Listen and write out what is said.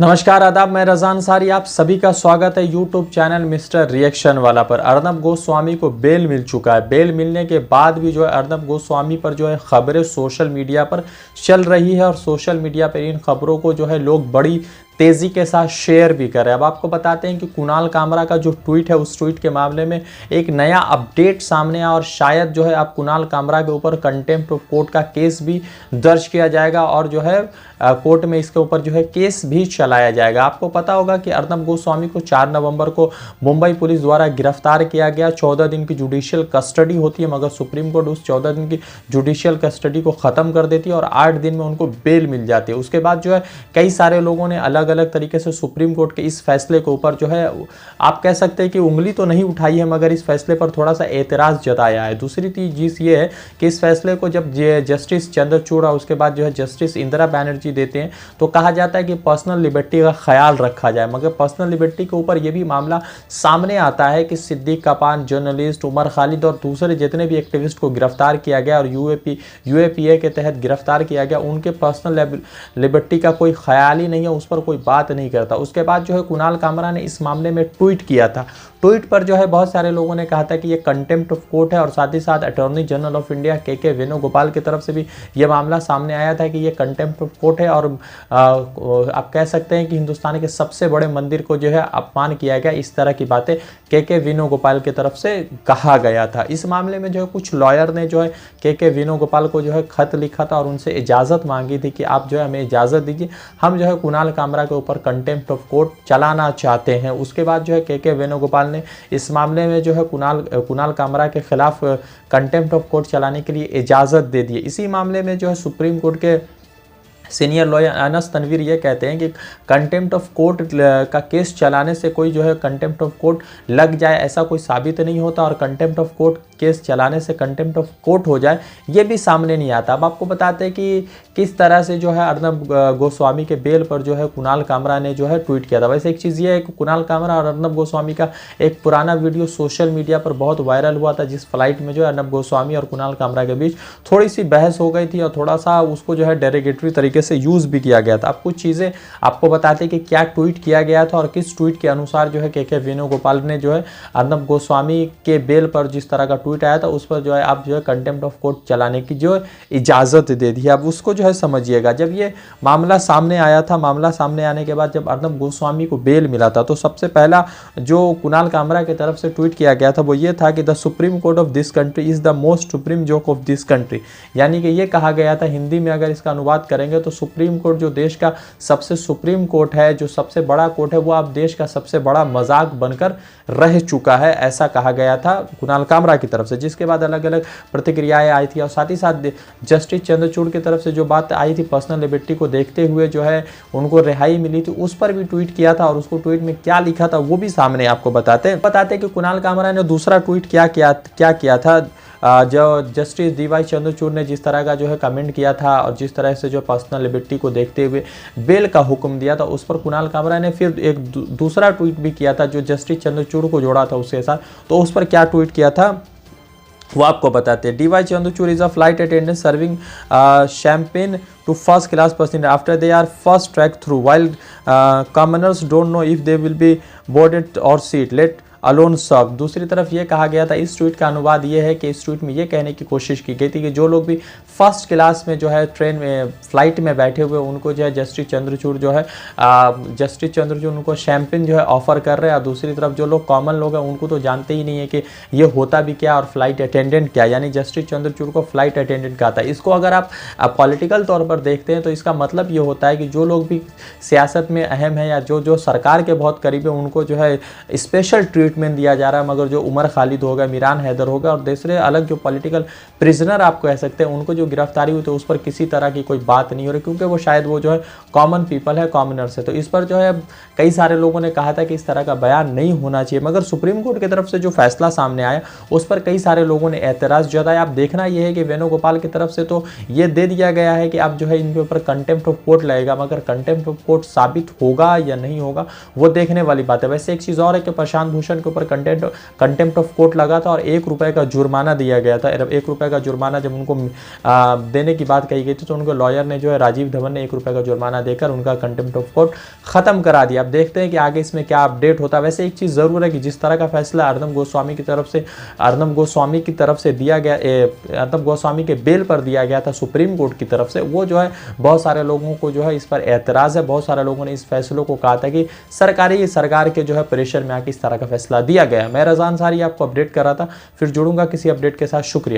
नमस्कार आदाब, मैं रज़ा अंसारी। आप सभी का स्वागत है यूट्यूब चैनल मिस्टर रिएक्शन वाला पर। अर्नब गोस्वामी को बेल मिल चुका है। बेल मिलने के बाद भी जो है अर्नब गोस्वामी पर जो है खबरें सोशल मीडिया पर चल रही है और सोशल मीडिया पर इन खबरों को जो है लोग बड़ी तेज़ी के साथ शेयर भी कर रहे हैं। अब आपको बताते हैं कि कुणाल कामरा का जो ट्वीट है उस ट्वीट के मामले में एक नया अपडेट सामने आया और शायद जो है अब कुणाल कामरा के ऊपर कंटेम्प्ट ऑफ कोर्ट का केस भी दर्ज किया जाएगा और जो है कोर्ट में इसके ऊपर जो है केस भी चलाया जाएगा। आपको पता होगा कि अर्नब गोस्वामी को 4 नवंबर को मुंबई पुलिस द्वारा गिरफ्तार किया गया। 14 दिन की जुडिशियल कस्टडी होती है, मगर सुप्रीम कोर्ट उस 14 दिन की जुडिशियल कस्टडी को ख़त्म कर देती है और 8 दिन में उनको बेल मिल जाती है। उसके बाद जो है कई सारे लोगों ने अलग अलग तरीके से सुप्रीम कोर्ट के इस फैसले के ऊपर जो है आप कह सकते हैं कि उंगली तो नहीं उठाई है, मगर इस फैसले पर थोड़ा सा एतराज़ जताया है। दूसरी चीज़ ये है कि इस फैसले को जब जस्टिस चंद्रचूड़ और उसके बाद जो है जस्टिस इंदिरा बैनर्जी देते हैं तो कहा जाता है कि पर्सनल लिबर्टी का ख्याल रखा जाए, मगर पर्सनल लिबर्टी के ऊपर यह भी मामला सामने आता है कि सिद्दीक कपान, जर्नलिस्ट उमर खालिद और दूसरे जितने भी एक्टिविस्ट को गिरफ्तार किया गया और यूएपीए के तहत गिरफ्तार किया गया, उनके पर्सनल लिबर्टी का कोई ख्याल ही नहीं है, उस पर कोई बात नहीं करता। उसके बाद जो है कुणाल कामरा ने इस मामले में ट्वीट किया था। ट्वीट पर जो है बहुत सारे लोगों ने कहा था कि ये कंटेम्प्ट ऑफ कोर्ट है और साथ ही साथ अटॉर्नी जनरल ऑफ इंडिया के वेणुगोपाल की तरफ से भी ये मामला सामने आया था कि ये कंटेम्प्ट ऑफ कोर्ट है और आप कह सकते हैं कि हिंदुस्तान के सबसे बड़े मंदिर को जो है अपमान किया गया। इस तरह की बातें के वेणुगोपाल की तरफ से कहा गया था। इस मामले में जो है कुछ लॉयर ने जो है के वेणुगोपाल को जो है खत लिखा था और उनसे इजाज़त मांगी थी कि आप जो है हमें इजाज़त दीजिए, हम जो है कुणाल कामरा के ऊपर कंटेम्प्ट ऑफ कोर्ट चलाना चाहते हैं। उसके बाद जो है के वेणुगोपाल ने इस मामले में जो है कुणाल कामरा के खिलाफ कंटेम्प्ट ऑफ कोर्ट चलाने के लिए इजाज़त दे दी। इसी मामले में जो है सुप्रीम कोर्ट के सीनियर लॉयर अनस तनवीर ये कहते हैं कि कंटेम्प्ट ऑफ कोर्ट का केस चलाने से कोई जो है कंटेम्प्ट ऑफ कोर्ट लग जाए ऐसा कोई साबित नहीं होता और कंटेम्प्ट ऑफ कोर्ट केस चलाने से कंटेम्प्ट ऑफ कोर्ट हो जाए ये भी सामने नहीं आता। अब आपको बताते हैं कि किस तरह से जो है अर्नब गोस्वामी के बेल पर जो है कुणाल कामरा ने जो है ट्वीट किया था। वैसे एक चीज़ ये है कि कुणाल कामरा और अर्नब गोस्वामी का एक पुराना वीडियो सोशल मीडिया पर बहुत वायरल हुआ था, जिस फ्लाइट में जो है अर्नब गोस्वामी और कुणाल कामरा के बीच थोड़ी सी बहस हो गई थी और थोड़ा सा उसको जो है डेरोगेटरी तरीके से यूज़ भी किया गया था। अब कुछ चीज़ें आपको बताते हैं कि क्या ट्वीट किया गया था और किस ट्वीट के अनुसार जो है के वेणुगोपाल ने जो है अर्नब गोस्वामी के बेल पर जिस तरह का ट्वीट आया था उस पर जो है आप जो है कंटेम्प्ट ऑफ कोर्ट चलाने की जो इजाज़त दे दी है। अब उसको जो है समझिएगा। जब ये मामला सामने आया था, मामला सामने आने के बाद जब अर्नब गोस्वामी को बेल मिला था तो सबसे पहला जो कुणाल कामरा की तरफ से ट्वीट किया गया था वो ये था कि the supreme court of this country is the most supreme joke of this country. यानी कि ये कहा गया था, हिंदी में अगर इसका अनुवाद करेंगे तो सुप्रीम कोर्ट जो देश का सबसे सुप्रीम कोर्ट है, जो सबसे बड़ा कोर्ट है, वो अब देश का सबसे बड़ा मजाक बनकर रह चुका है, ऐसा कहा गया था कुणाल कामरा की तरफ से। जिसके बाद अलग अलग प्रतिक्रियाएं आई थी और साथ ही साथ जस्टिस चंद्रचूड़ की तरफ से जो बात आई थी पर्सनल लिबर्टी को देखते हुए जो है उनको रिहाई मिली थी, उस पर भी ट्वीट किया था और उसको ट्वीट में क्या लिखा था वो भी सामने आपको बताते हैं कि कुणाल कामरा ने दूसरा ट्वीट क्या किया था। जो जस्टिस डीवाई चंद्रचूड़ ने जिस तरह का जो है कमेंट किया था और जिस तरह से जो पर्सनल लिबर्टी को देखते हुए बेल का हुक्म दिया था, उस पर कुणाल कामरा ने फिर एक दूसरा ट्वीट भी किया था जो जस्टिस चंद्रचूड़ को जोड़ा था उसके साथ। तो उस पर क्या ट्वीट किया था वो आपको बताते हैं। DY Chandrachud is a flight attendant serving champagne to first class passenger after they are first tracked through, while commoners don't know if they will be boarded or seat, let alone सब। दूसरी तरफ ये कहा गया था, इस ट्वीट का अनुवाद ये है कि इस ट्वीट में ये कहने की कोशिश की गई थी कि जो लोग भी फर्स्ट क्लास में जो है ट्रेन में फ्लाइट में बैठे हुए उनको जो है जस्टिस चंद्रचूड़ उनको शैंपेन जो है ऑफर कर रहे हैं और दूसरी तरफ जो लोग कॉमन लोग हैं उनको तो जानते ही नहीं है कि ये होता भी क्या और फ्लाइट अटेंडेंट क्या, यानी जस्टिस चंद्रचूड़ को फ्लाइट अटेंडेंट कहा था। इसको अगर आप पॉलिटिकल तौर पर देखते हैं तो इसका मतलब ये होता है कि जो लोग भी सियासत में अहम है या जो सरकार के बहुत करीब है उनको जो है स्पेशल ट्रीटमेंट दिया जा रहा है, मगर जो उमर खालिद होगा, मीरान हैदर होगा और दूसरे अलग जो पॉलिटिकल प्रिजनर आप कह सकते हैं उनको जो गिरफ्तारी हुई तो उस पर किसी तरह की कोई बात नहीं हो रही, क्योंकि वो शायद वो जो है कॉमन पीपल है, कॉमनर्स है। तो इस पर जो है कई सारे लोगों ने कहा था कि इस तरह का बयान नहीं होना चाहिए, मगर सुप्रीम कोर्ट की तरफ से जो फैसला सामने आया उस पर कई सारे लोगों ने एतराज़ जताया। आप देखना यह है कि वेणुगोपाल की तरफ से तो ये दे दिया गया है कि आप जो है इनके ऊपर कंटेम्प्ट ऑफ कोर्ट लगेगा, मगर कंटेम्प्ट ऑफ कोर्ट साबित होगा या नहीं होगा वो देखने वाली बात है। वैसे एक चीज़ और है कि प्रशांत भूषण के ऊपर कंटेम्प्ट ऑफ कोर्ट लगा था और 1 रुपये का जुर्माना दिया गया था। 1 रुपये का जुर्माना जब उनको देने की बात कही गई थी तो उनको लॉयर ने जो है राजीव धवन ने 1 रुपये का जुर्माना देकर उनका कंटेम्प्ट ऑफ कोर्ट खत्म करा दिया। अब देखते हैं कि आगे इसमें क्या अपडेट होता है। वैसे एक चीज़ ज़रूर है कि जिस तरह का फैसला अर्नब गोस्वामी की तरफ से दिया गया, अर्नब गोस्वामी के बेल पर दिया गया था सुप्रीम कोर्ट की तरफ से, वो जो है बहुत सारे लोगों को जो है इस पर एतराज़ है। बहुत सारे लोगों ने इस फैसलों को कहा था कि सरकार के जो है प्रेशर में आके इस तरह का फैसला दिया गया है। मैं रज़ा अंसारी आपको अपडेट कर रहा था, फिर जुड़ूंगा किसी अपडेट के साथ। शुक्रिया।